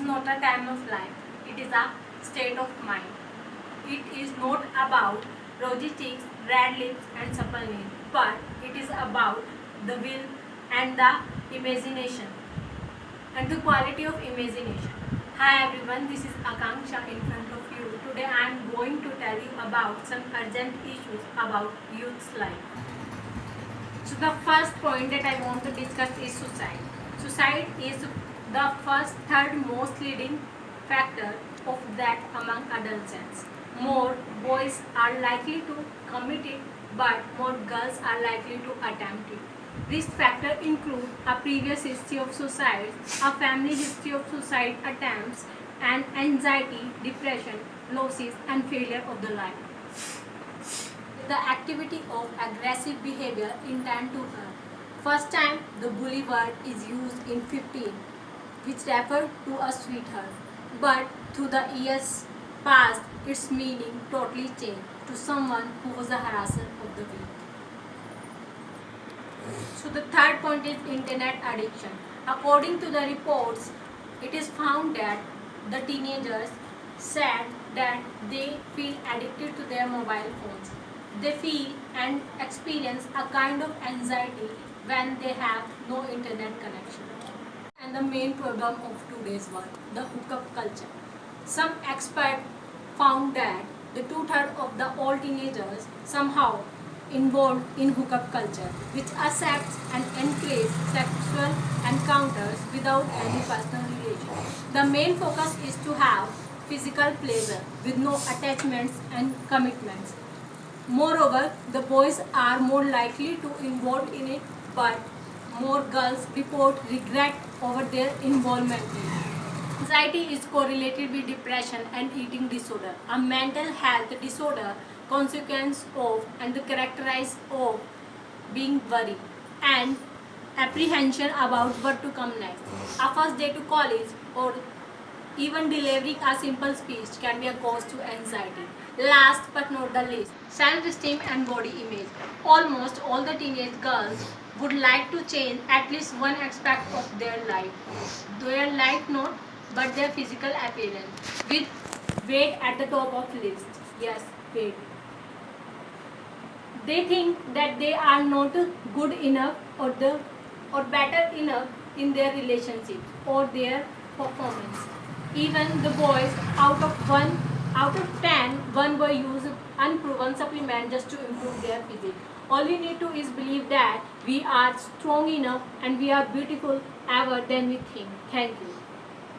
not a time of life. It is a state of mind. It is not about rosy cheeks, red lips and supple knees, but it is about the will and the imagination and the quality of imagination. Hi everyone, this is Akanksha in front of you. Today I am going to tell you about some urgent issues about youth's life. So the first point that I want to discuss is suicide. Suicide is the first, third most leading factor of that among adolescents. More boys are likely to commit it, but more girls are likely to attempt it. Risk factors include a previous history of suicide, a family history of suicide attempts, and anxiety, depression, losses, and failure of the life. The activity of aggressive behavior intent to hurt. First time the bully word is used in 15, which refer to a sweetheart, but through the years past, its meaning totally changed to someone who was a harasser of the weak. So the third point is internet addiction. According to the reports, it is found that the teenagers said that they feel addicted to their mobile phones. They feel and experience a kind of anxiety when they have no internet connection. And the main problem of today's world, the hookup culture. Some experts found that the two-thirds of the all teenagers somehow involved in hookup culture, which accepts and encourages sexual encounters without any personal relation. The main focus is to have physical pleasure with no attachments and commitments. Moreover, the boys are more likely to involve in it, but more girls report regret over their involvement in it. Anxiety is correlated with depression and eating disorder, a mental health disorder consequence of and characterized of being worried and apprehension about what to come next. A first day to college or even delivering a simple speech can be a cause to anxiety. Last but not the least, self-esteem and body image. Almost all the teenage girls would like to change at least one aspect of their life. Their life not, but their physical appearance, with weight at the top of list. Yes, weight. They think that they are not good enough or better enough in their relationship or their performance. Even the boys, out of 10, one boy use unproven supplement just to improve their physique. All we need to is believe that we are strong enough and we are beautiful ever than we think. Thank you.